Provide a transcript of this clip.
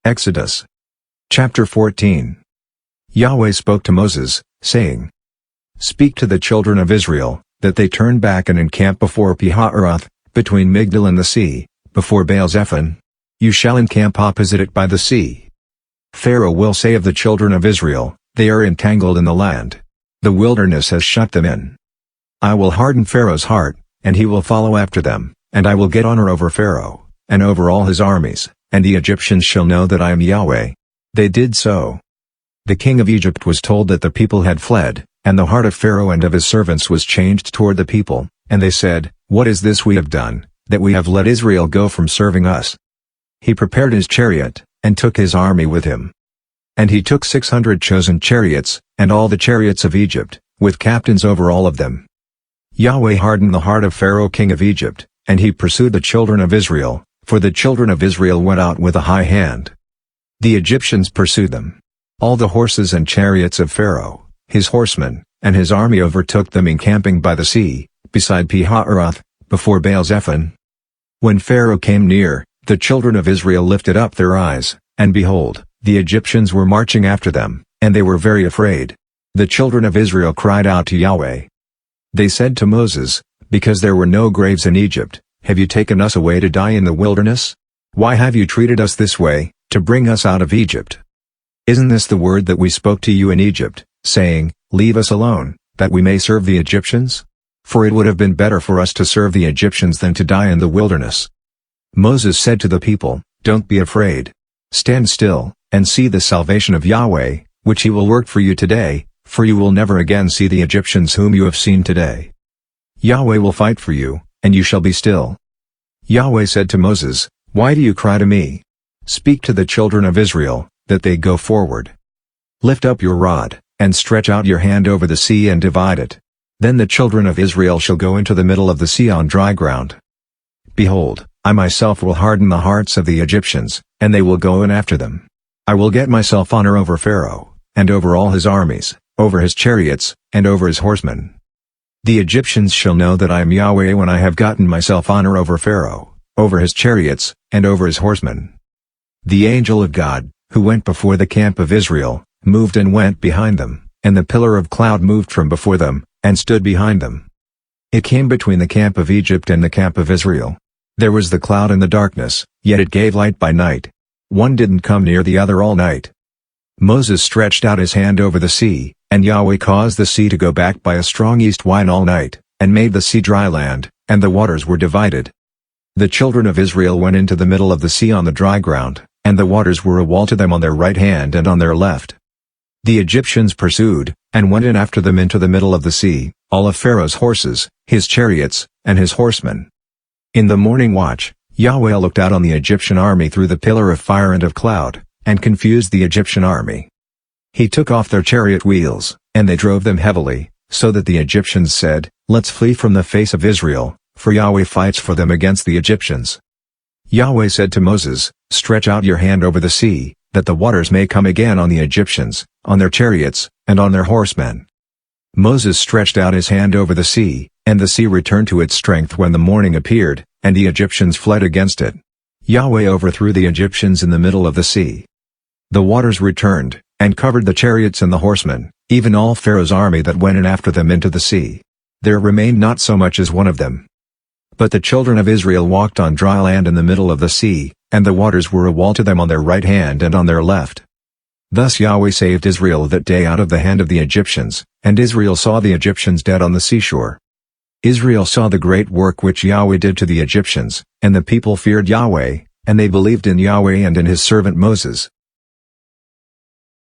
Exodus chapter 14. Yahweh spoke to Moses, saying, Speak to the children of Israel, that they turn back and encamp before Pi-hahiroth, between Migdol and the sea, before Baal-zephon. You shall encamp opposite it by the sea. Pharaoh will say of the children of Israel, They are entangled in the land. The wilderness has shut them in. I will harden Pharaoh's heart, and he will follow after them, and I will get honor over Pharaoh, and over all his armies, and the Egyptians shall know that I am Yahweh. They did so. The king of Egypt was told that the people had fled, and the heart of Pharaoh and of his servants was changed toward the people, and they said, What is this we have done, that we have let Israel go from serving us? He prepared his chariot, and took his army with him. And he took 600 chosen chariots, and all the chariots of Egypt, with captains over all of them. Yahweh hardened the heart of Pharaoh king of Egypt, and he pursued the children of Israel, for the children of Israel went out with a high hand. The Egyptians pursued them. All the horses and chariots of Pharaoh, his horsemen, and his army overtook them encamping by the sea, beside Pi-hahiroth, before Baal-zephon. When Pharaoh came near, the children of Israel lifted up their eyes, and behold, the Egyptians were marching after them, and they were very afraid. The children of Israel cried out to Yahweh. They said to Moses, Because there were no graves in Egypt, have you taken us away to die in the wilderness? Why have you treated us this way, to bring us out of Egypt? Isn't this the word that we spoke to you in Egypt, saying, Leave us alone, that we may serve the Egyptians? For it would have been better for us to serve the Egyptians than to die in the wilderness. Moses said to the people, Don't be afraid. Stand still, and see the salvation of Yahweh, which he will work for you today, for you will never again see the Egyptians whom you have seen today. Yahweh will fight for you, and you shall be still. Yahweh said to Moses, Why do you cry to me? Speak to the children of Israel, that they go forward. Lift up your rod, and stretch out your hand over the sea and divide it. Then the children of Israel shall go into the middle of the sea on dry ground. Behold, I myself will harden the hearts of the Egyptians, and they will go in after them. I will get myself honor over Pharaoh, and over all his armies, over his chariots, and over his horsemen. The Egyptians shall know that I am Yahweh when I have gotten myself honor over Pharaoh, over his chariots, and over his horsemen. The angel of God, who went before the camp of Israel, moved and went behind them, and the pillar of cloud moved from before them, and stood behind them. It came between the camp of Egypt and the camp of Israel. There was the cloud and the darkness, yet it gave light by night. One didn't come near the other all night. Moses stretched out his hand over the sea, and Yahweh caused the sea to go back by a strong east wind all night, and made the sea dry land, and the waters were divided. The children of Israel went into the middle of the sea on the dry ground, and the waters were a wall to them on their right hand and on their left. The Egyptians pursued, and went in after them into the middle of the sea, all of Pharaoh's horses, his chariots, and his horsemen. In the morning watch, Yahweh looked out on the Egyptian army through the pillar of fire and of cloud, and confused the Egyptian army. He took off their chariot wheels, and they drove them heavily, so that the Egyptians said, Let's flee from the face of Israel, for Yahweh fights for them against the Egyptians. Yahweh said to Moses, Stretch out your hand over the sea, that the waters may come again on the Egyptians, on their chariots, and on their horsemen. Moses stretched out his hand over the sea, and the sea returned to its strength when the morning appeared, and the Egyptians fled against it. Yahweh overthrew the Egyptians in the middle of the sea. The waters returned, and covered the chariots and the horsemen, even all Pharaoh's army that went in after them into the sea. There remained not so much as one of them. But the children of Israel walked on dry land in the middle of the sea, and the waters were a wall to them on their right hand and on their left. Thus Yahweh saved Israel that day out of the hand of the Egyptians, and Israel saw the Egyptians dead on the seashore. Israel saw the great work which Yahweh did to the Egyptians, and the people feared Yahweh, and they believed in Yahweh and in his servant Moses.